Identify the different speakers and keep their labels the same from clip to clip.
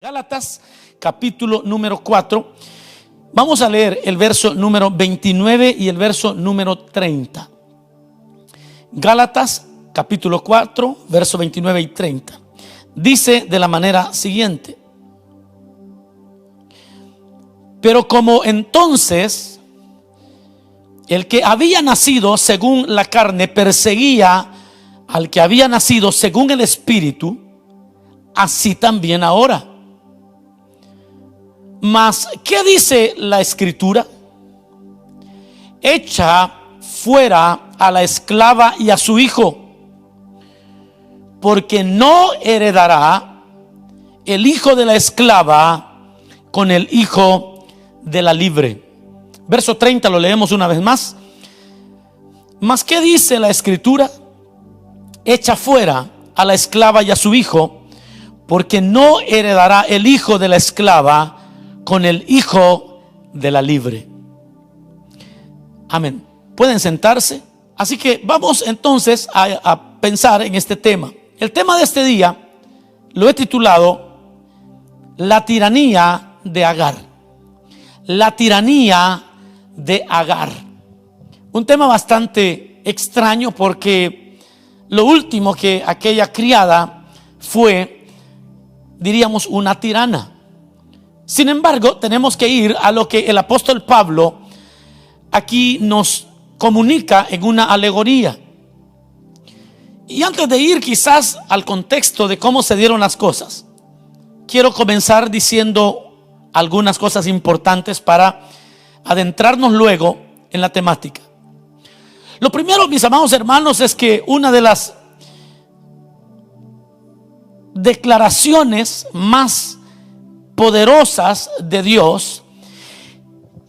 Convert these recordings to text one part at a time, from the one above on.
Speaker 1: Gálatas capítulo número 4. Vamos a leer el verso número 29 y el verso número 30. Gálatas capítulo 4, verso 29 y 30. Dice de la manera siguiente: pero como entonces el que había nacido según la carne perseguía al que había nacido según el Espíritu, así también ahora. Mas, ¿qué dice la Escritura? Echa fuera a la esclava y a su hijo, porque no heredará el hijo de la esclava con el hijo de la libre. Verso 30 lo leemos una vez más. Mas, ¿qué dice la Escritura? Echa fuera a la esclava y a su hijo, porque no heredará el hijo de la esclava con el hijo de la libre. Amén. Pueden sentarse. Así que vamos entonces a pensar en este tema. El tema de este día lo he titulado La tiranía de Agar. La tiranía de Agar. Un tema bastante extraño, porque lo último que aquella criada fue, diríamos, una tirana. Sin embargo, tenemos que ir a lo que el apóstol Pablo aquí nos comunica en una alegoría. Y antes de ir quizás al contexto de cómo se dieron las cosas, quiero comenzar diciendo algunas cosas importantes para adentrarnos luego en la temática. Lo primero, mis amados hermanos, es que una de las declaraciones más poderosas de Dios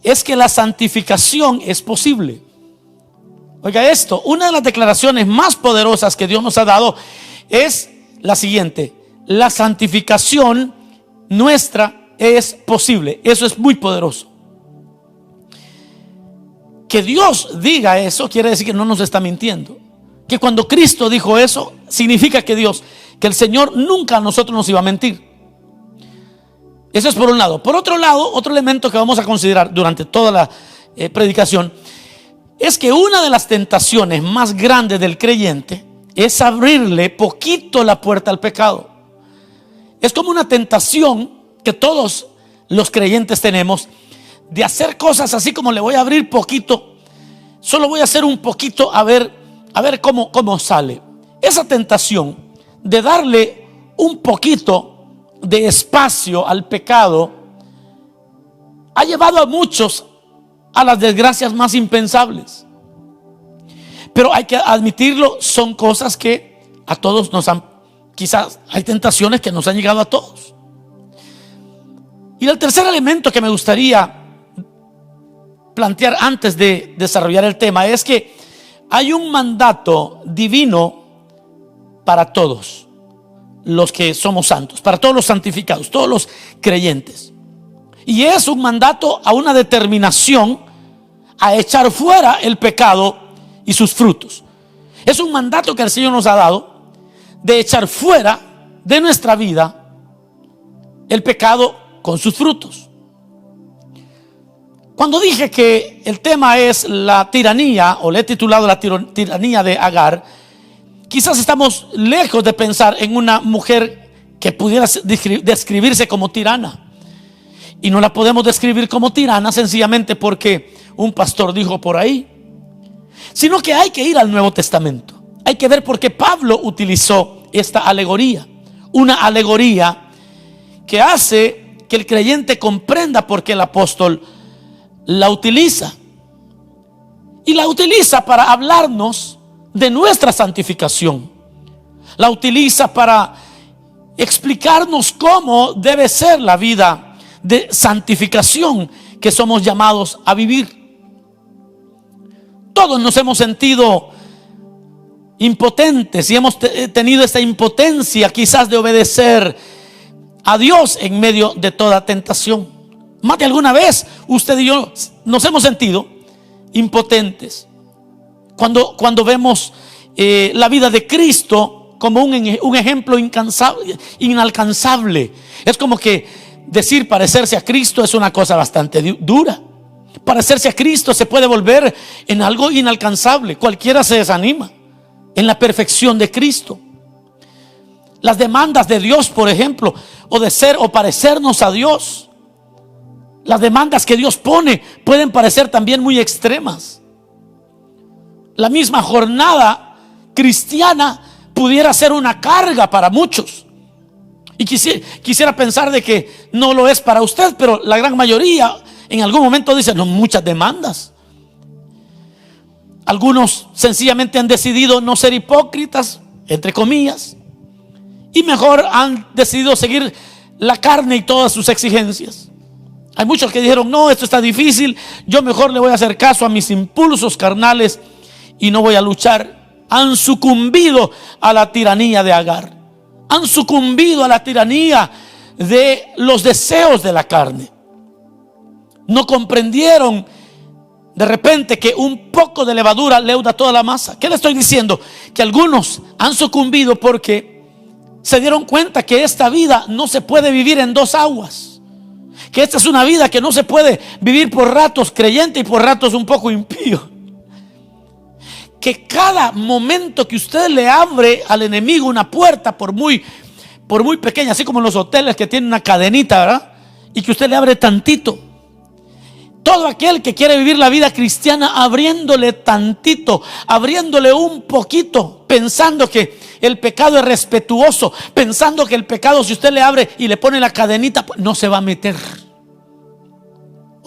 Speaker 1: es que la santificación es posible. Oiga esto, una de las declaraciones más poderosas que Dios nos ha dado es la siguiente: la santificación nuestra es posible. Eso es muy poderoso. Que Dios diga eso quiere decir que no nos está mintiendo. Que cuando Cristo dijo eso, significa que el Señor nunca a nosotros nos iba a mentir. Eso es por un lado. Por otro lado, otro elemento que vamos a considerar durante toda la predicación es que una de las tentaciones más grandes del creyente es abrirle poquito la puerta al pecado. Es como una tentación que todos los creyentes tenemos de hacer cosas así como: le voy a abrir poquito, solo voy a hacer un poquito a ver cómo sale. Esa tentación de darle un poquito de espacio al pecado ha llevado a muchos a las desgracias más impensables. Pero hay que admitirlo, son cosas que a todos nos han, quizás hay tentaciones que nos han llegado a todos. Y el tercer elemento que me gustaría plantear antes de desarrollar el tema es que hay un mandato divino para todos los que somos santos, para todos los santificados, todos los creyentes. Y es un mandato a una determinación a echar fuera el pecado y sus frutos. Es un mandato que el Señor nos ha dado de echar fuera de nuestra vida el pecado con sus frutos. Cuando dije que el tema es la tiranía, o le he titulado la tiranía de Agar, quizás estamos lejos de pensar en una mujer que pudiera describirse como tirana. Y no la podemos describir como tirana sencillamente porque un pastor dijo por ahí, sino que hay que ir al Nuevo Testamento. Hay que ver por qué Pablo utilizó esta alegoría. Una alegoría que hace que el creyente comprenda por qué el apóstol la utiliza. Y la utiliza para hablarnos de nuestra santificación. La utiliza para explicarnos cómo debe ser la vida de santificación que somos llamados a vivir. Todos nos hemos sentido impotentes y hemos tenido esta impotencia quizás de obedecer a Dios en medio de toda tentación. Más de alguna vez usted y yo nos hemos sentido impotentes cuando vemos la vida de Cristo como un ejemplo inalcanzable. Es como que decir parecerse a Cristo es una cosa bastante dura. Parecerse a Cristo se puede volver en algo inalcanzable. Cualquiera se desanima en la perfección de Cristo. Las demandas de Dios, por ejemplo, o de ser o parecernos a Dios, las demandas que Dios pone pueden parecer también muy extremas. La misma jornada cristiana pudiera ser una carga para muchos. Y quisiera pensar de que no lo es para usted, pero la gran mayoría en algún momento dicen, no, muchas demandas. Algunos sencillamente han decidido no ser hipócritas, entre comillas, y mejor han decidido seguir la carne y todas sus exigencias. Hay muchos que dijeron, no, esto está difícil, yo mejor le voy a hacer caso a mis impulsos carnales y no voy a luchar. Han sucumbido a la tiranía de Agar. Han sucumbido a la tiranía de los deseos de la carne. No comprendieron de repente que un poco de levadura leuda toda la masa. ¿Qué le estoy diciendo? Que algunos han sucumbido porque se dieron cuenta que esta vida no se puede vivir en dos aguas. Que esta es una vida que no se puede vivir por ratos creyente y por ratos un poco impío. Que cada momento que usted le abre al enemigo una puerta, por muy pequeña, así como en los hoteles que tienen una cadenita, ¿verdad? Y que usted le abre tantito. Todo aquel que quiere vivir la vida cristiana abriéndole tantito, abriéndole un poquito, pensando que el pecado es respetuoso, pensando que el pecado, si usted le abre y le pone la cadenita, pues no se va a meter.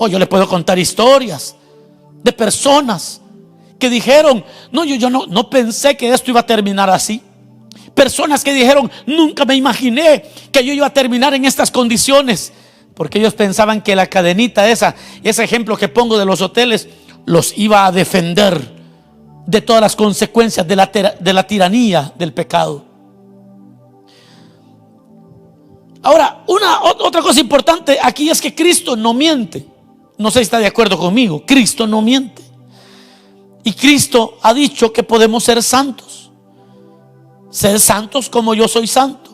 Speaker 1: Yo le puedo contar historias de personas que dijeron, no, yo no pensé que esto iba a terminar así. Personas que dijeron, nunca me imaginé que yo iba a terminar en estas condiciones. Porque ellos pensaban que la cadenita ese ejemplo que pongo de los hoteles, los iba a defender de todas las consecuencias de la tiranía del pecado. Ahora, otra cosa importante aquí es que Cristo no miente. No sé si está de acuerdo conmigo. Cristo no miente. Y Cristo ha dicho que podemos ser santos. Sed santos como yo soy santo.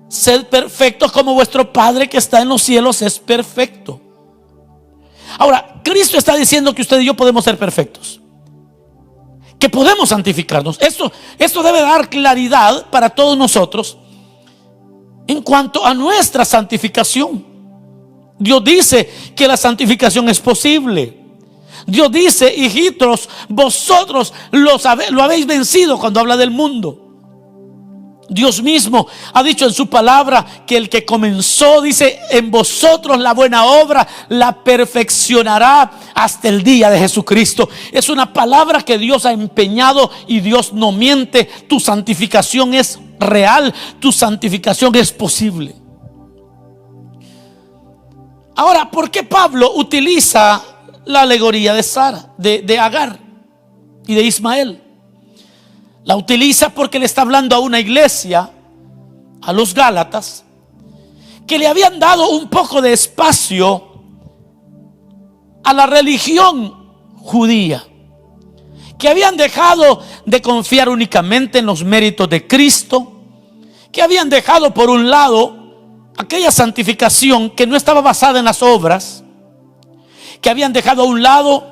Speaker 1: Sed perfectos como vuestro Padre que está en los cielos es perfecto. Ahora, Cristo está diciendo que usted y yo podemos ser perfectos, que podemos santificarnos. Esto debe dar claridad para todos nosotros en cuanto a nuestra santificación. Dios dice que la santificación es posible. Dios dice, hijitos, vosotros lo habéis vencido cuando habla del mundo. Dios mismo ha dicho en su palabra que el que comenzó, dice, en vosotros la buena obra, la perfeccionará hasta el día de Jesucristo. Es una palabra que Dios ha empeñado y Dios no miente. Tu santificación es real, tu santificación es posible. Ahora, ¿por qué Pablo utiliza la alegoría de Sara, de Agar y de Ismael? La utiliza porque le está hablando a una iglesia, a los Gálatas, que le habían dado un poco de espacio a la religión judía, que habían dejado de confiar únicamente en los méritos de Cristo, que habían dejado por un lado aquella santificación que no estaba basada en las obras, que habían dejado a un lado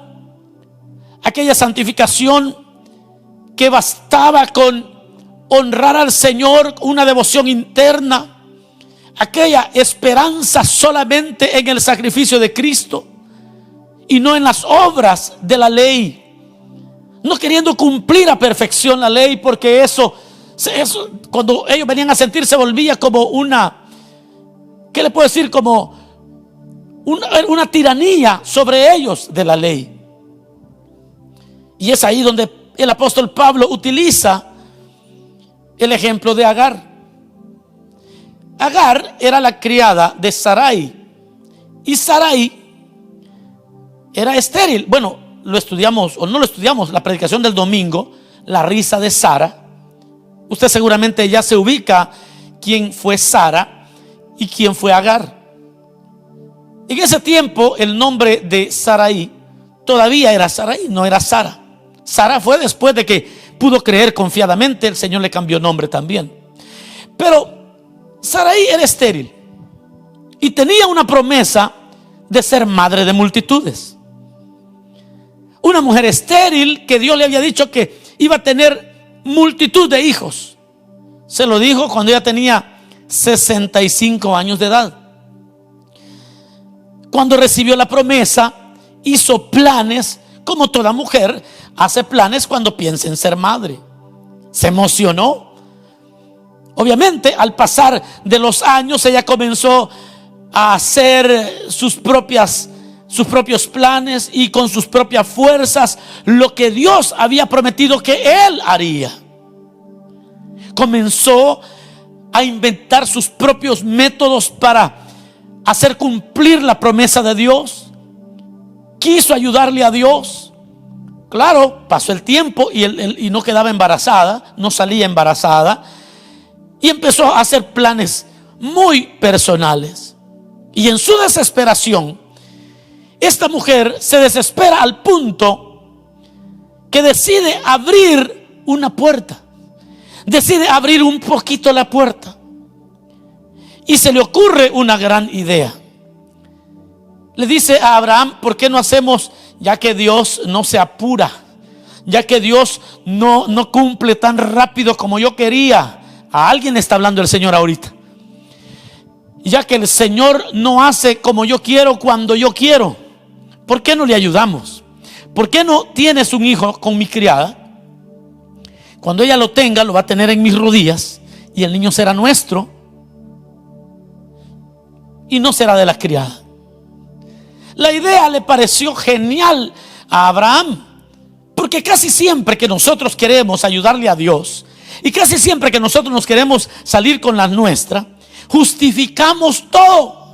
Speaker 1: aquella santificación que bastaba con honrar al Señor, una devoción interna, aquella esperanza solamente en el sacrificio de Cristo y no en las obras de la ley, no queriendo cumplir a perfección la ley, porque eso cuando ellos venían a sentir se volvía como ¿qué le puedo decir? Como una tiranía sobre ellos de la ley. Y es ahí donde el apóstol Pablo utiliza el ejemplo de Agar. Agar era la criada de Sarai y Sarai era estéril. Bueno, lo estudiamos o no lo estudiamos, la predicación del domingo, la risa de Sara. Usted seguramente ya se ubica quién fue Sara y quién fue Agar. En ese tiempo el nombre de Sarai todavía era Sarai, no era Sara. Sara fue después de que pudo creer confiadamente, el Señor le cambió nombre también. Pero Sarai era estéril y tenía una promesa de ser madre de multitudes. Una mujer estéril que Dios le había dicho que iba a tener multitud de hijos. Se lo dijo cuando ella tenía 65 años de edad. Cuando recibió la promesa, hizo planes, como toda mujer hace planes cuando piensa en ser madre. Se emocionó. Obviamente, al pasar de los años, ella comenzó a hacer sus propios planes y con sus propias fuerzas lo que Dios había prometido que Él haría. Comenzó a inventar sus propios métodos para hacer cumplir la promesa de Dios. Quiso ayudarle a Dios. Claro, pasó el tiempo y no quedaba embarazada, no salía embarazada, y empezó a hacer planes muy personales. Y en su desesperación, esta mujer se desespera al punto que decide abrir una puerta. Decide abrir un poquito la puerta. Y se le ocurre una gran idea. Le dice a Abraham: ¿por qué no hacemos, ya que Dios no se apura, ya que Dios no cumple tan rápido como yo quería? A alguien está hablando el Señor ahorita. Ya que el Señor no hace como yo quiero cuando yo quiero, ¿por qué no le ayudamos? ¿Por qué no tienes un hijo con mi criada? Cuando ella lo tenga, lo va a tener en mis rodillas y el niño será nuestro y no será de la criada. La idea le pareció genial a Abraham, porque casi siempre que nosotros queremos ayudarle a Dios y casi siempre que nosotros nos queremos salir con la nuestra, justificamos todo.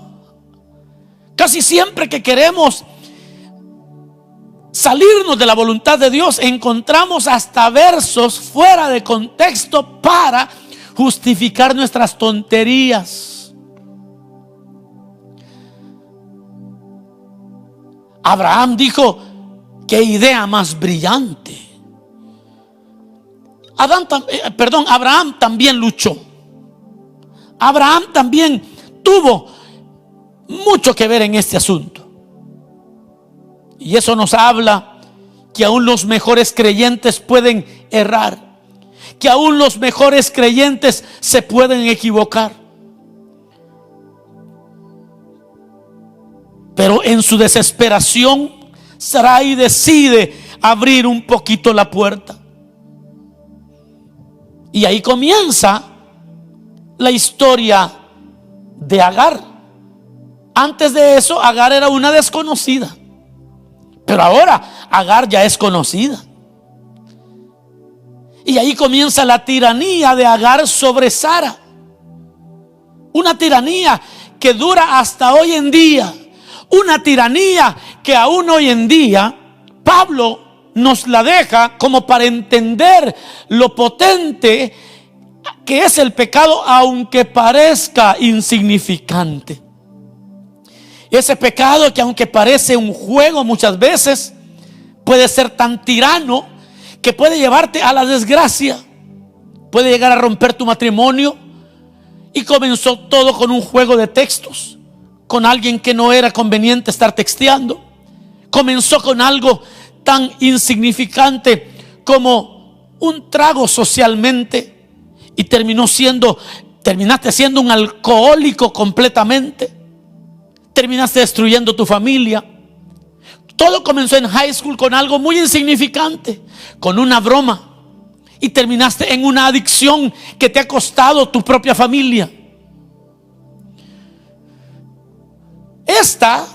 Speaker 1: Casi siempre que queremos salirnos de la voluntad de Dios, encontramos hasta versos fuera de contexto para justificar nuestras tonterías. Abraham dijo: qué idea más brillante. Abraham también luchó. Abraham también tuvo mucho que ver en este asunto. Y eso nos habla que aún los mejores creyentes pueden errar, que aún los mejores creyentes se pueden equivocar. Pero en su desesperación, Sarai decide abrir un poquito la puerta. Y ahí comienza la historia de Agar. Antes de eso, Agar era una desconocida. Pero ahora Agar ya es conocida. Y ahí comienza la tiranía de Agar sobre Sara. Una tiranía que dura hasta hoy en día. Una tiranía que aún hoy en día Pablo nos la deja como para entender lo potente que es el pecado, aunque parezca insignificante. Ese pecado que, aunque parece un juego, muchas veces puede ser tan tirano que puede llevarte a la desgracia. Puede llegar a romper tu matrimonio. Y comenzó todo con un juego de textos, con alguien que no era conveniente estar texteando. Comenzó con algo tan insignificante como un trago socialmente, y terminaste siendo un alcohólico completamente. Terminaste destruyendo tu familia. Todo comenzó en high school con algo muy insignificante, con una broma, y terminaste en una adicción que te ha costado tu propia familia. Esta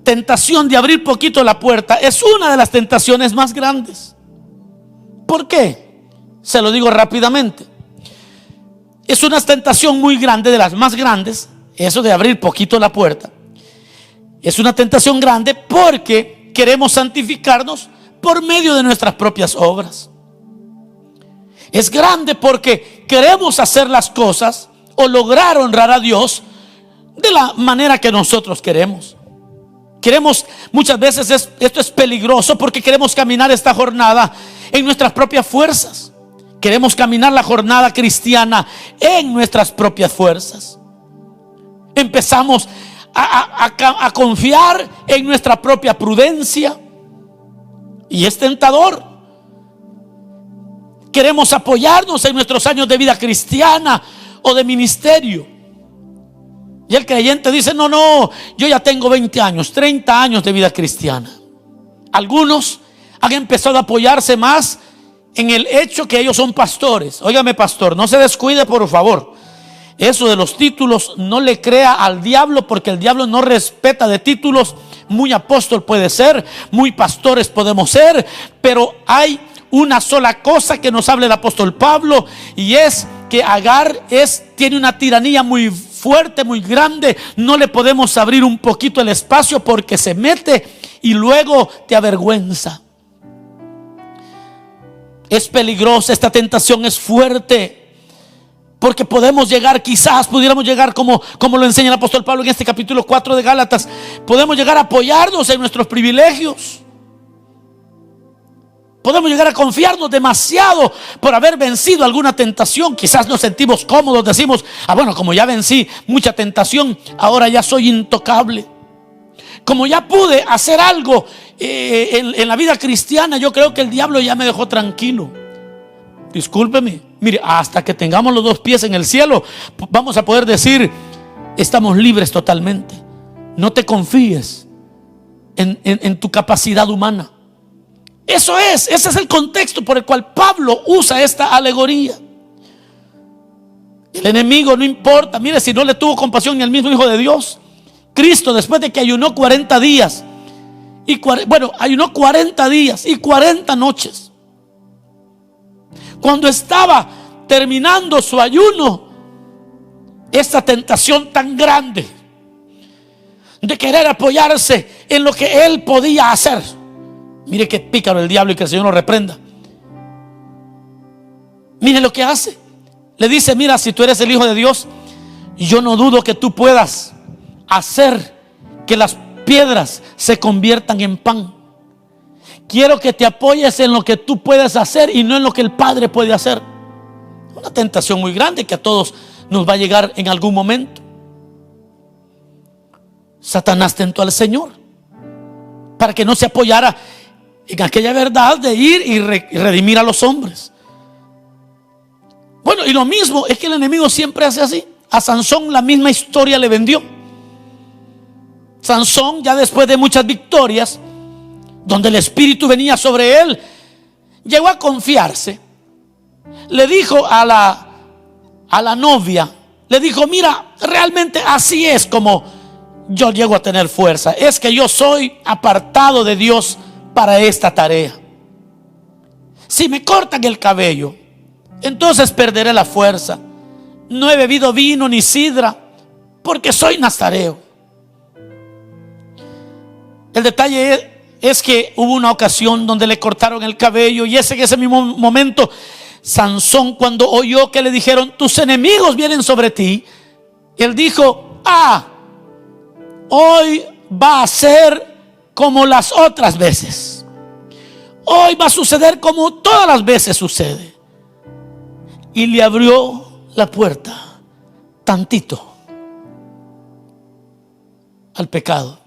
Speaker 1: tentación de abrir poquito la puerta es una de las tentaciones más grandes. ¿Por qué? Se lo digo rápidamente. Es una tentación muy grande, de las más grandes, eso de abrir poquito la puerta. Es una tentación grande porque queremos santificarnos por medio de nuestras propias obras. Es grande porque queremos hacer las cosas o lograr honrar a Dios de la manera que nosotros queremos. muchas veces esto es peligroso porque queremos caminar esta jornada en nuestras propias fuerzas. Queremos caminar la jornada cristiana en nuestras propias fuerzas. Empezamos a confiar en nuestra propia prudencia y es tentador. Queremos apoyarnos en nuestros años de vida cristiana o de ministerio. Y el creyente dice: no, yo ya tengo 20 años, 30 años de vida cristiana. Algunos han empezado a apoyarse más en el hecho que ellos son pastores. Óigame, pastor, no se descuide, por favor. Eso de los títulos, no le crea al diablo, porque el diablo no respeta de títulos. Muy apóstol puede ser, muy pastores podemos ser, pero hay una sola cosa que nos habla el apóstol Pablo, y es que Agar tiene una tiranía muy fuerte, muy grande. No le podemos abrir un poquito el espacio porque se mete y luego te avergüenza. Es peligrosa, esta tentación es fuerte. Porque pudiéramos llegar como lo enseña el apóstol Pablo en este capítulo 4 de Gálatas. Podemos llegar a apoyarnos en nuestros privilegios. Podemos llegar a confiarnos demasiado por haber vencido alguna tentación. Quizás nos sentimos cómodos, decimos: bueno, como ya vencí mucha tentación, ahora ya soy intocable. Como ya pude hacer algo en la vida cristiana, yo creo que el diablo ya me dejó tranquilo. Discúlpeme, mire, hasta que tengamos los 2 pies en el cielo, vamos a poder decir: estamos libres totalmente. No te confíes en tu capacidad humana. Ese es el contexto por el cual Pablo usa esta alegoría. El enemigo, no importa, mire, si no le tuvo compasión ni al mismo Hijo de Dios. Cristo, después de que ayunó 40 días ayunó 40 días y 40 noches. Cuando estaba terminando su ayuno, esta tentación tan grande de querer apoyarse en lo que él podía hacer. Mire qué pícaro el diablo, y que el Señor lo reprenda. Mire lo que hace. Le dice: mira, si tú eres el Hijo de Dios, yo no dudo que tú puedas hacer que las piedras se conviertan en pan. Quiero que te apoyes en lo que tú puedes hacer y no en lo que el Padre puede hacer. Una tentación muy grande que a todos nos va a llegar en algún momento. Satanás tentó al Señor para que no se apoyara en aquella verdad de ir y redimir a los hombres. Bueno, y lo mismo es que el enemigo siempre hace así. A Sansón la misma historia le vendió. Sansón, ya después de muchas victorias, donde el espíritu venía sobre él, llegó a confiarse. Le dijo a la novia, le dijo: mira, realmente así es como yo llego a tener fuerza. Es que yo soy apartado de Dios para esta tarea. Si me cortan el cabello, entonces perderé la fuerza. No he bebido vino ni sidra porque soy nazareo. El detalle es que hubo una ocasión donde le cortaron el cabello, y en ese mismo momento, Sansón, cuando oyó que le dijeron: tus enemigos vienen sobre ti, él dijo: hoy va a ser como las otras veces. Hoy va a suceder como todas las veces sucede. Y le abrió la puerta tantito al pecado.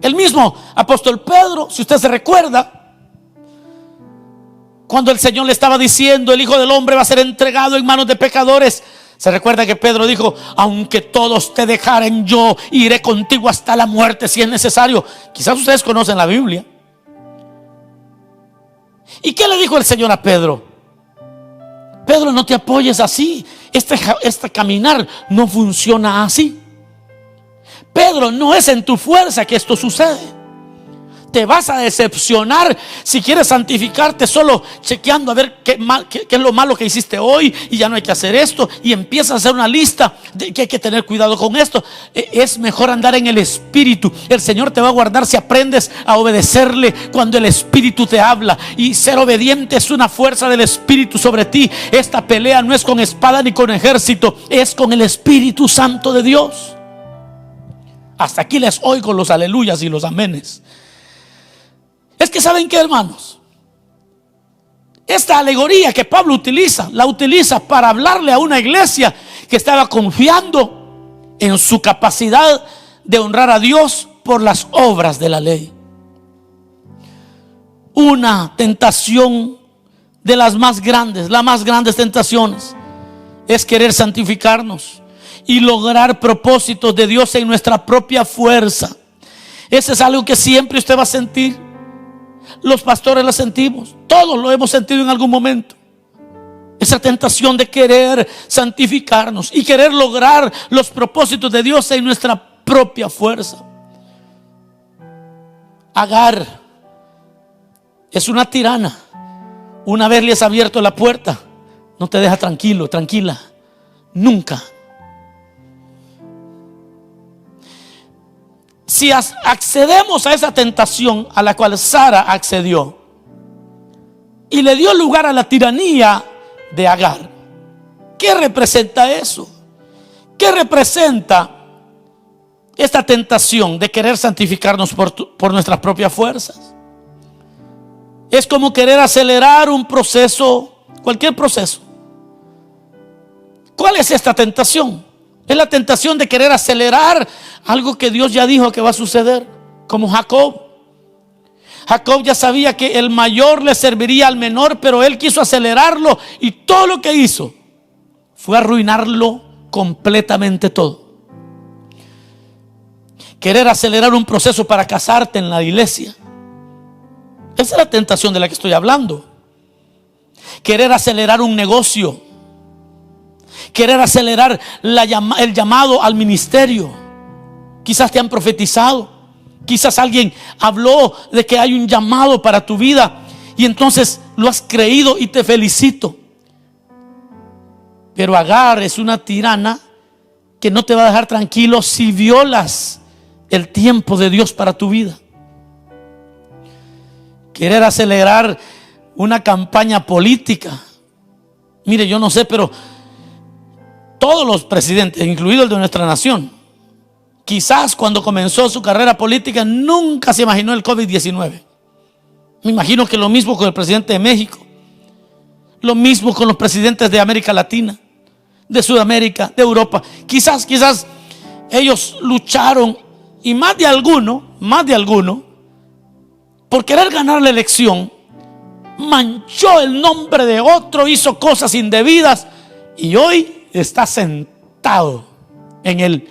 Speaker 1: El mismo apóstol Pedro, si usted se recuerda, cuando el Señor le estaba diciendo: el Hijo del Hombre va a ser entregado en manos de pecadores, se recuerda que Pedro dijo: aunque todos te dejaren, yo iré contigo hasta la muerte si es necesario. Quizás ustedes conocen la Biblia. ¿Y qué le dijo el Señor a Pedro? Pedro, no te apoyes así. Este caminar no funciona así. Pedro, no es en tu fuerza que esto sucede. Te vas a decepcionar si quieres santificarte solo chequeando a ver qué es lo malo que hiciste hoy, y ya no hay que hacer esto, y empiezas a hacer una lista de que hay que tener cuidado con esto. Es mejor andar en el Espíritu. El Señor te va a guardar si aprendes a obedecerle cuando el Espíritu te habla, y ser obediente es una fuerza del Espíritu sobre ti. Esta pelea no es con espada ni con ejército, es con el Espíritu Santo de Dios. Hasta aquí les oigo los aleluyas y los amenes. Es que ¿saben qué, hermanos? Esta alegoría que Pablo utiliza, la utiliza para hablarle a una iglesia que estaba confiando en su capacidad de honrar a Dios por las obras de la ley. Una tentación de las más grandes tentaciones es querer santificarnos y lograr propósitos de Dios en nuestra propia fuerza. Ese es algo que siempre usted va a sentir. Los pastores la sentimos, todos lo hemos sentido en algún momento. Esa tentación de querer santificarnos y querer lograr los propósitos de Dios en nuestra propia fuerza. Agar es una tirana. Una vez le has abierto la puerta, no te deja tranquilo, tranquila, nunca. Si accedemos a esa tentación a la cual Sara accedió y le dio lugar a la tiranía de Agar, ¿qué representa eso? ¿Qué representa esta tentación de querer santificarnos por nuestras propias fuerzas? Es como querer acelerar un proceso, cualquier proceso. ¿Cuál es esta tentación? Es la tentación de querer acelerar algo que Dios ya dijo que va a suceder, como Jacob. Jacob ya sabía que el mayor le serviría al menor, pero él quiso acelerarlo y todo lo que hizo fue arruinarlo completamente todo. Querer acelerar un proceso para casarte en la iglesia. Esa es la tentación de la que estoy hablando. Querer acelerar un negocio. Querer acelerar el llamado al ministerio. Quizás te han profetizado. Quizás alguien habló de que hay un llamado para tu vida y entonces lo has creído y te felicito. Pero Agar es una tirana que no te va a dejar tranquilo si violas el tiempo de Dios para tu vida. Querer acelerar una campaña política. Mire, yo no sé, pero todos los presidentes, incluido el de nuestra nación, quizás cuando comenzó su carrera política nunca se imaginó el COVID-19. Me imagino que lo mismo con el presidente de México, lo mismo con los presidentes de América Latina, de Sudamérica, de Europa. Quizás ellos lucharon y más de alguno, por querer ganar la elección, manchó el nombre de otro, hizo cosas indebidas y hoy está sentado en el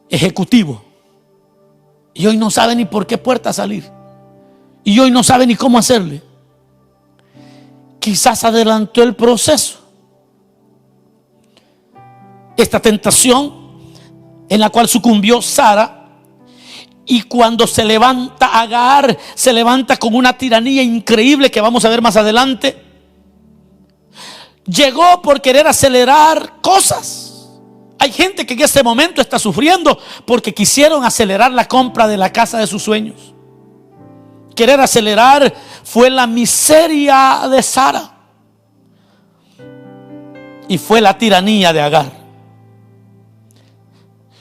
Speaker 1: ejecutivo. Y hoy no sabe ni por qué puerta salir. Y hoy no sabe ni cómo hacerle. Quizás adelantó el proceso. Esta tentación en la cual sucumbió Sara. Y cuando se levanta Agar, se levanta con una tiranía increíble que vamos a ver más adelante. Llegó por querer acelerar cosas. Hay gente que en este momento está sufriendo porque quisieron acelerar la compra de la casa de sus sueños. Querer acelerar fue la miseria de Sara y fue la tiranía de Agar.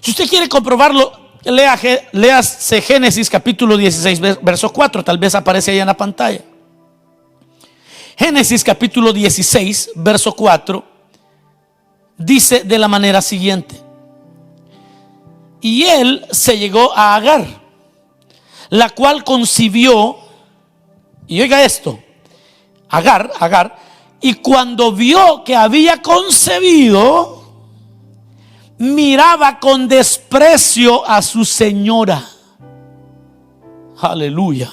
Speaker 1: Si usted quiere comprobarlo, léase Génesis capítulo 16 verso 4. Tal vez aparece ahí en la pantalla. Génesis capítulo 16 verso 4 dice de la manera siguiente: y él se llegó a Agar, la cual concibió, y oiga esto, Agar, y cuando vio que había concebido, miraba con desprecio a su señora. Aleluya.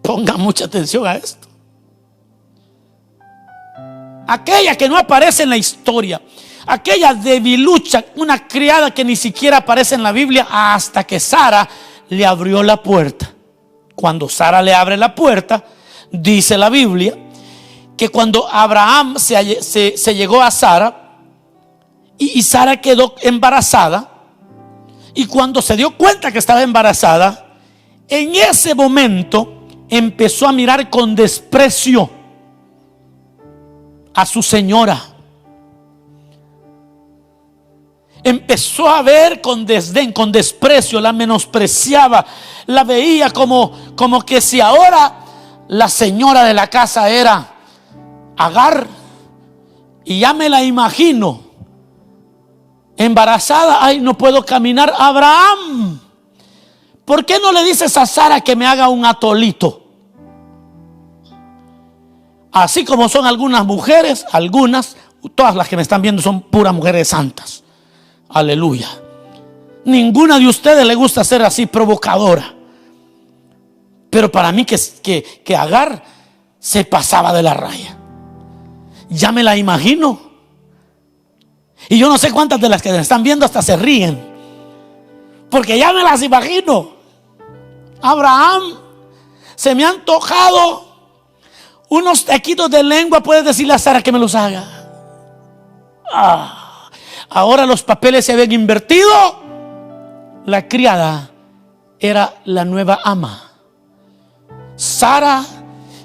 Speaker 1: Ponga mucha atención a esto. Aquella que no aparece en la historia, aquella debilucha, una criada que ni siquiera aparece en la Biblia, hasta que Sara le abrió la puerta. Cuando Sara le abre la puerta, dice la Biblia que cuando Abraham se llegó a Sara y Sara quedó embarazada, y cuando se dio cuenta que estaba embarazada, en ese momento empezó a mirar con desprecio a su señora. empezó a ver con desdén, con desprecio, la menospreciaba, la veía como que si ahora la señora de la casa era Agar, y ya me la imagino embarazada. Ay, no puedo caminar. Abraham, ¿por qué no le dices a Sara que me haga un atolito? Así como son algunas mujeres, todas las que me están viendo son puras mujeres santas. Aleluya. Ninguna de ustedes le gusta ser así provocadora. Pero para mí que Agar se pasaba de la raya. Ya me la imagino. Y yo no sé cuántas de las que me están viendo hasta se ríen, porque ya me las imagino. Abraham, se me ha antojado unos taquitos de lengua. Puedes decirle a Sara que me los haga. Ahora los papeles se habían invertido. La criada era la nueva ama. Sara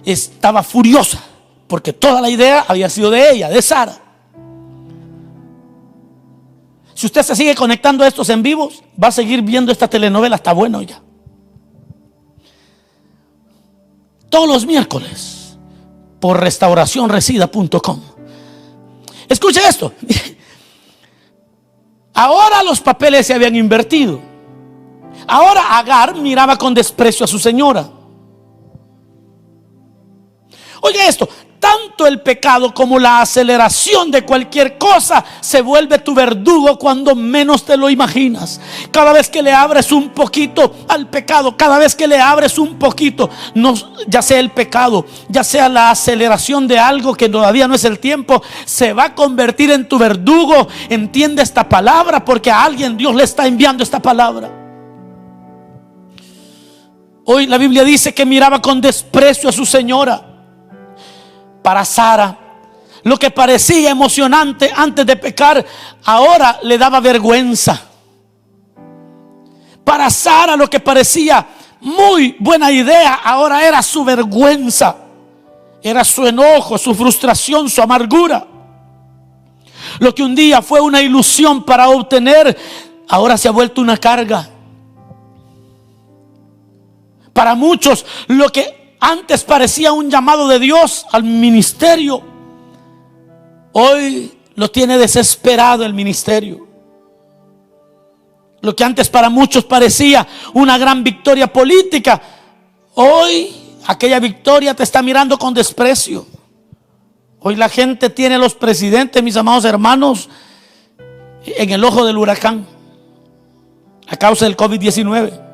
Speaker 1: estaba furiosa porque toda la idea había sido de ella, de Sara. Si usted se sigue conectando a estos en vivos, va a seguir viendo esta telenovela. Está bueno ya. Todos los miércoles por restauracionresida.com. Escuche esto. Ahora los papeles se habían invertido. Ahora Agar miraba con desprecio a su señora. Oye esto, tanto el pecado como la aceleración de cualquier cosa se vuelve tu verdugo cuando menos te lo imaginas. Cada vez que le abres un poquito al pecado, cada vez que le abres un poquito, ya sea el pecado, ya sea la aceleración de algo que todavía no es el tiempo, se va a convertir en tu verdugo. Entiende esta palabra, porque a alguien Dios le está enviando esta palabra. Hoy la Biblia dice que miraba con desprecio a su señora. Para Sara, lo que parecía emocionante antes de pecar, ahora le daba vergüenza. Para Sara, lo que parecía muy buena idea, ahora era su vergüenza. Era su enojo, su frustración, su amargura. Lo que un día fue una ilusión para obtener, ahora se ha vuelto una carga. Para muchos, lo que antes parecía un llamado de Dios al ministerio, hoy lo tiene desesperado el ministerio. Lo que antes para muchos parecía una gran victoria política, hoy aquella victoria te está mirando con desprecio. Hoy la gente tiene a los presidentes, mis amados hermanos, en el ojo del huracán a causa del COVID-19.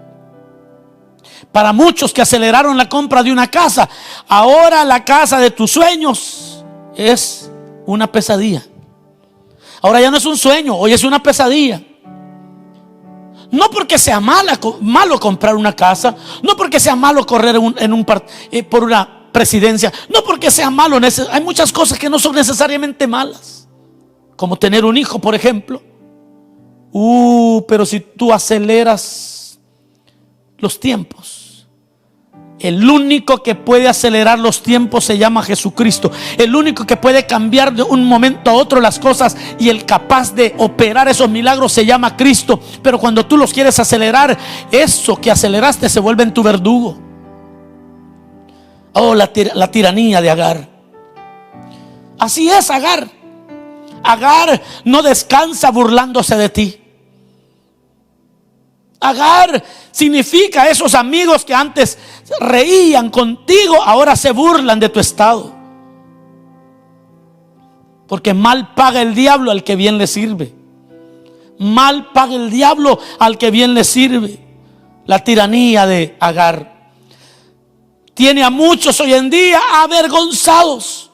Speaker 1: Para muchos que aceleraron la compra de una casa, ahora la casa de tus sueños es una pesadilla. Ahora ya no es un sueño, hoy es una pesadilla. No porque sea malo comprar una casa, no porque sea malo correr por una presidencia, no porque sea malo. Hay muchas cosas que no son necesariamente malas, como tener un hijo, por ejemplo. Pero si tú aceleras los tiempos, el único que puede acelerar los tiempos se llama Jesucristo. El único que puede cambiar de un momento a otro las cosas y el capaz de operar esos milagros se llama Cristo. Pero cuando tú los quieres acelerar, eso que aceleraste se vuelve en tu verdugo. La tiranía de Agar. Así es Agar. Agar no descansa burlándose de ti. Agar significa esos amigos que antes reían contigo, ahora se burlan de tu estado. Porque mal paga el diablo al que bien le sirve. Mal paga el diablo al que bien le sirve. La tiranía de Agar tiene a muchos hoy en día avergonzados.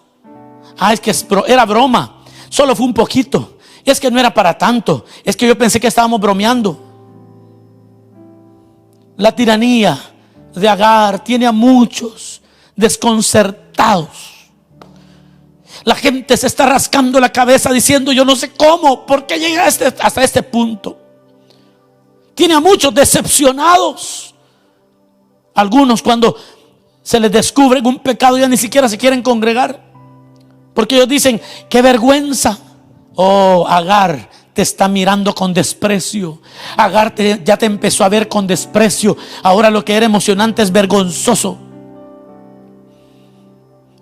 Speaker 1: Es que era broma, solo fue un poquito. Es que no era para tanto. Es que yo pensé que estábamos bromeando. La tiranía de Agar tiene a muchos desconcertados. La gente se está rascando la cabeza diciendo: yo no sé cómo, por qué llegué hasta este punto. Tiene a muchos decepcionados. Algunos, cuando se les descubre un pecado, ya ni siquiera se quieren congregar, porque ellos dicen: qué vergüenza. Agar te está mirando con desprecio. Agar ya te empezó a ver con desprecio. Ahora lo que era emocionante es vergonzoso.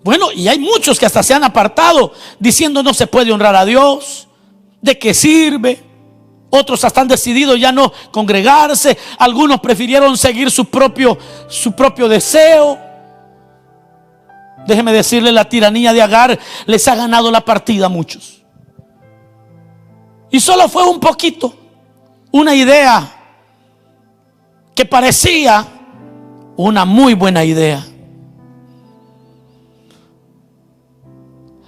Speaker 1: Bueno, y hay muchos que hasta se han apartado diciendo no se puede honrar a Dios. ¿De qué sirve? Otros hasta han decidido ya no congregarse. Algunos prefirieron seguir su propio deseo. Déjeme decirle, la tiranía de Agar les ha ganado la partida a muchos. Y solo fue un poquito, una idea que parecía una muy buena idea.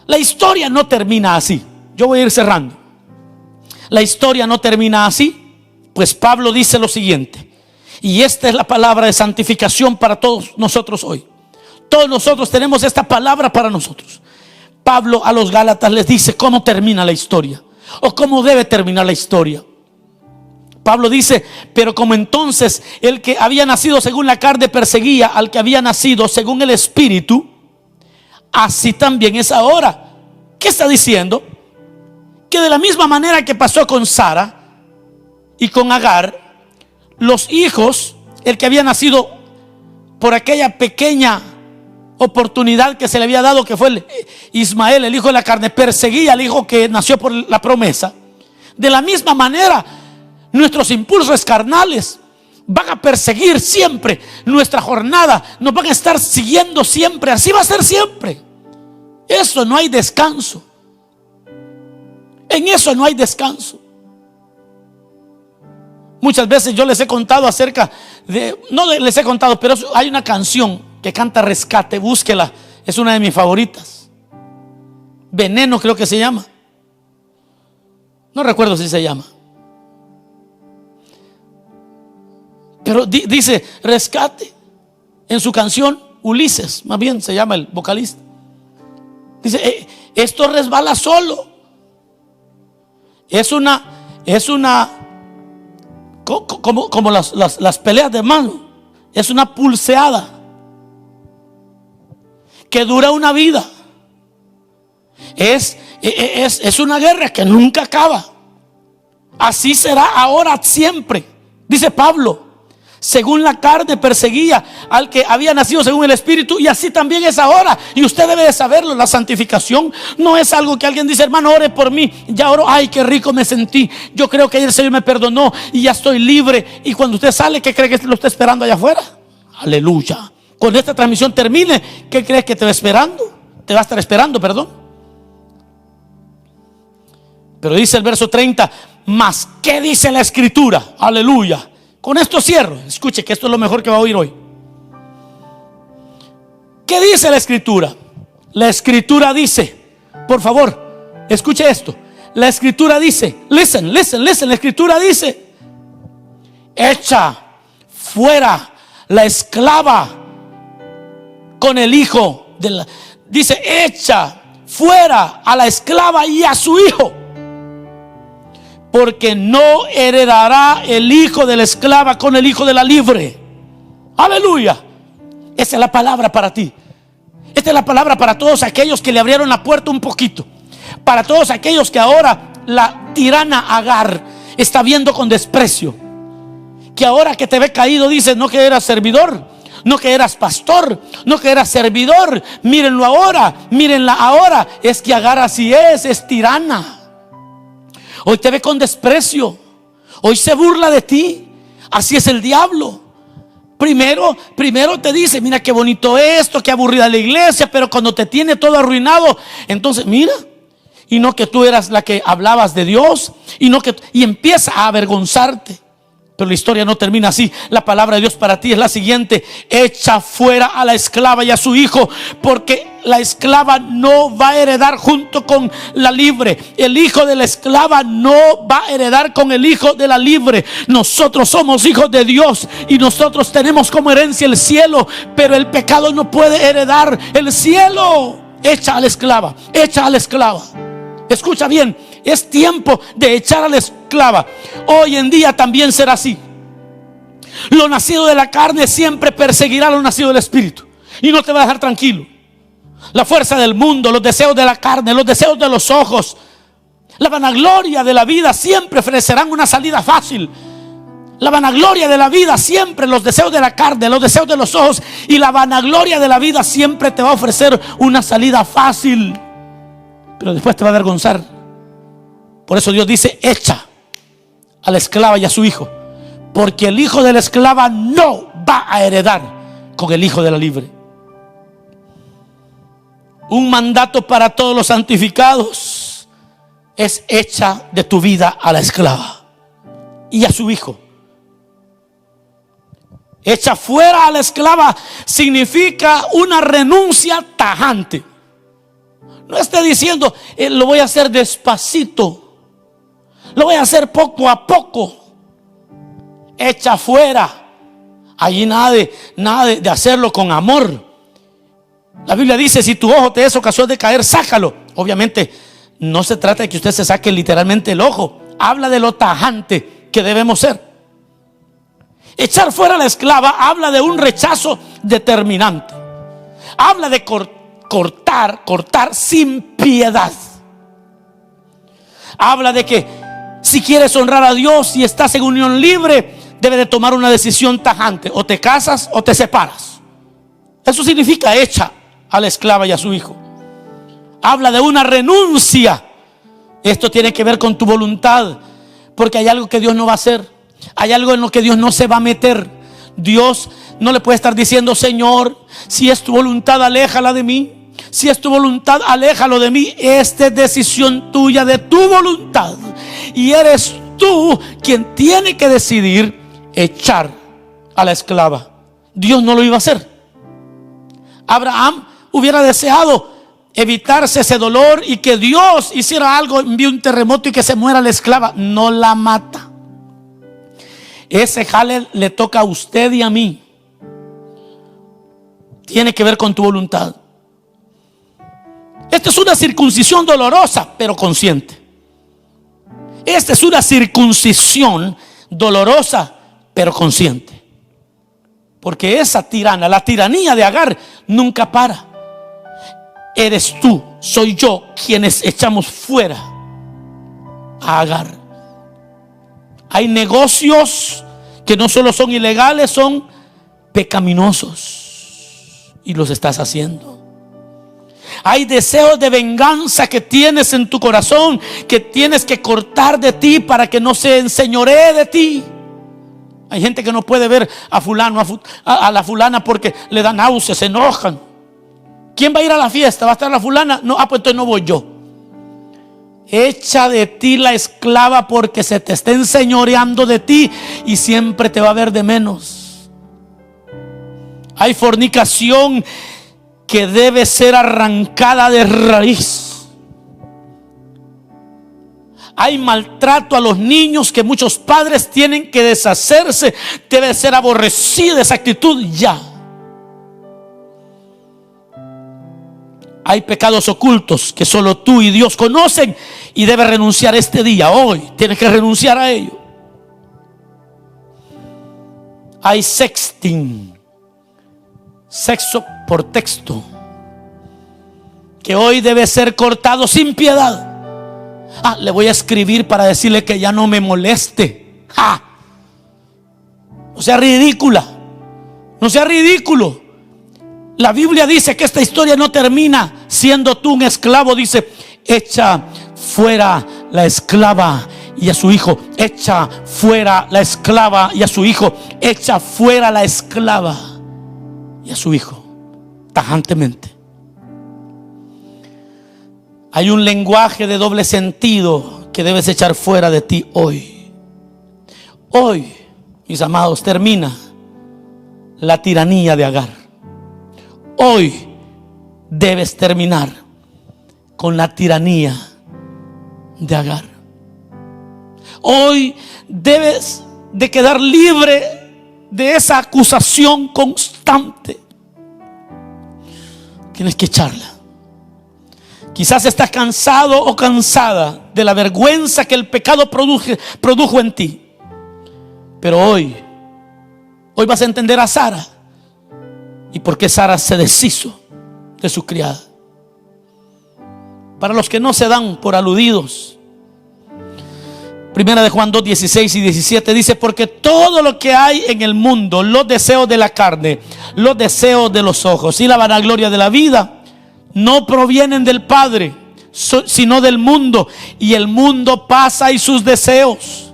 Speaker 1: La historia no termina así. Yo voy a ir cerrando. La historia no termina así, pues Pablo dice lo siguiente, y esta es la palabra de santificación para todos nosotros hoy. Todos nosotros tenemos esta palabra para nosotros. Pablo a los Gálatas les dice cómo termina la historia, o cómo debe terminar la historia. Pablo dice: pero como entonces el que había nacido según la carne perseguía al que había nacido según el Espíritu, así también es ahora. ¿Qué está diciendo? Que de la misma manera que pasó con Sara y con Agar, los hijos, el que había nacido por aquella pequeña oportunidad que se le había dado, que fue Ismael, el hijo de la carne, perseguía al hijo que nació por la promesa. De la misma manera, nuestros impulsos carnales van a perseguir siempre nuestra jornada, nos van a estar siguiendo siempre. Así va a ser siempre. Eso no hay descanso. En eso no hay descanso. Muchas veces yo les he contado acerca de, no les he contado, pero hay una canción que canta Rescate, búsquela, es una de mis favoritas. Veneno creo que se llama. No recuerdo si se llama. Pero dice Rescate en su canción. Ulises, más bien se llama el vocalista. Dice, esto resbala solo. Es una como las peleas de mano. Es una pulseada que dura una vida. Es una guerra que nunca acaba. Así será ahora siempre. Dice Pablo: según la carne perseguía al que había nacido según el Espíritu, y así también es ahora. Y usted debe de saberlo. La santificación no es algo que alguien dice: hermano, ore por mí. Ya oro, ay, qué rico me sentí. Yo creo que ayer el Señor me perdonó y ya estoy libre. Y cuando usted sale, ¿qué cree que lo está esperando allá afuera? Aleluya. Cuando esta transmisión termine, ¿qué crees que te va esperando? Te va a estar esperando, perdón. Pero dice el verso 30: mas ¿qué dice la Escritura? Aleluya. Con esto cierro. Escuche que esto es lo mejor que va a oír hoy. ¿Qué dice la Escritura? La Escritura dice, por favor, escuche esto. La Escritura dice, listen. La Escritura dice: echa fuera la esclava con el hijo de la. Dice: echa fuera a la esclava y a su hijo, porque no heredará el hijo de la esclava con el hijo de la libre. Aleluya. Esa es la palabra para ti. Esta es la palabra para todos aquellos que le abrieron la puerta un poquito. Para todos aquellos que ahora la tirana Agar está viendo con desprecio. Que ahora que te ve caído dices: no que eras servidor, no que eras pastor, no que eras servidor. Mírenlo ahora, mírenla ahora. Es que Agar así es tirana. Hoy te ve con desprecio. Hoy se burla de ti. Así es el diablo. Primero te dice: mira qué bonito esto, qué aburrida la iglesia. Pero cuando te tiene todo arruinado, entonces mira. Y no que tú eras la que hablabas de Dios. Y empieza a avergonzarte. Pero la historia no termina así. La palabra de Dios para ti es la siguiente: echa fuera a la esclava y a su hijo, porque la esclava no va a heredar junto con la libre. El hijo de la esclava no va a heredar con el hijo de la libre. Nosotros somos hijos de Dios y nosotros tenemos como herencia el cielo, pero el pecado no puede heredar el cielo. Echa a la esclava, echa a la esclava. Escucha bien, es tiempo de echar a la esclava. Hoy en día también será así. Lo nacido de la carne siempre perseguirá a lo nacido del Espíritu y no te va a dejar tranquilo. La fuerza del mundo, los deseos de la carne, los deseos de los ojos, La vanagloria de la vida siempre ofrecerán una salida fácil. La vanagloria de la vida siempre, los deseos de la carne, los deseos de los ojos y la vanagloria de la vida siempre te va a ofrecer una salida fácil, pero después te va a avergonzar. Por eso Dios dice: echa a la esclava y a su hijo, porque el hijo de la esclava no va a heredar con el hijo de la libre. Un mandato para todos los santificados es: echa de tu vida a la esclava y a su hijo. Echa fuera a la esclava significa una renuncia tajante. No esté diciendo: lo voy a hacer despacito, lo voy a hacer poco a poco. Echa fuera. Allí nada de hacerlo con amor. La Biblia dice: si tu ojo te es ocasión de caer, sácalo. Obviamente no se trata de que usted se saque literalmente el ojo. Habla de lo tajante que debemos ser. Echar fuera a la esclava habla de un rechazo determinante. Habla de cortar sin piedad. Habla de que si quieres honrar a Dios y estás en unión libre, debes de tomar una decisión tajante: o te casas o te separas. Eso significa: echa a la esclava y a su hijo. Habla de una renuncia. Esto tiene que ver con tu voluntad, porque hay algo que Dios no va a hacer. Hay algo en lo que Dios no se va a meter. Dios no le puede estar diciendo: Señor, si es tu voluntad, aléjala de mí. Si es tu voluntad, aléjalo de mí. Esta es decisión tuya, de tu voluntad, y eres tú quien tiene que decidir echar a la esclava. Dios no lo iba a hacer. Abraham hubiera deseado evitarse ese dolor y que Dios hiciera algo, envíe un terremoto y que se muera la esclava. No la mata. Ese jale le toca a usted y a mí. Tiene que ver con tu voluntad. Esta es una circuncisión dolorosa, pero consciente. Esta es una circuncisión dolorosa, pero consciente. Porque esa tirana, la tiranía de Agar, nunca para. Eres tú, soy yo, quienes echamos fuera a Agar. Hay negocios que no solo son ilegales, son pecaminosos, y los estás haciendo. Hay deseos de venganza que tienes en tu corazón, que tienes que cortar de ti para que no se enseñoree de ti. Hay gente que no puede ver a fulano, a la fulana, porque le da náuseas, se enojan. ¿Quién va a ir a la fiesta? ¿Va a estar la fulana? No, pues entonces no voy yo. Echa de ti la esclava, porque se te está enseñoreando de ti y siempre te va a ver de menos. Hay fornicación que debe ser arrancada de raíz. Hay maltrato a los niños que muchos padres tienen que deshacerse. Debe ser aborrecida esa actitud ya. Hay pecados ocultos que solo tú y Dios conocen y debes renunciar este día. Hoy tienes que renunciar a ello. Hay sexting, sexo por texto, que hoy debe ser cortado sin piedad. Le voy a escribir para decirle que ya no me moleste. No sea ridícula, no sea ridículo. La Biblia dice que esta historia no termina siendo tú un esclavo. Dice: echa fuera la esclava y a su hijo. Echa fuera la esclava y a su hijo. Echa fuera la esclava y a su hijo. Tajantemente. Hay un lenguaje de doble sentido que debes echar fuera de ti hoy. Hoy, mis amados, termina la tiranía de Agar. Hoy debes terminar con la tiranía de Agar. Hoy debes de quedar libre de esa acusación constante. Tienes que echarla. Quizás estás cansado o cansada de la vergüenza que el pecado produjo en ti. Pero hoy vas a entender a Sara y por qué Sara se deshizo de su criada. Para los que no se dan por aludidos, Primera de Juan 2, 16 y 17 dice: porque todo lo que hay en el mundo, los deseos de la carne, los deseos de los ojos y la vanagloria de la vida, no provienen del Padre, sino del mundo. Y el mundo pasa y sus deseos,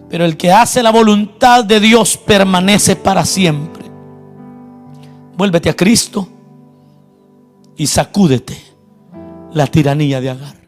Speaker 1: pero el que hace la voluntad de Dios permanece para siempre. Vuélvete a Cristo y sacúdete la tiranía de Agar.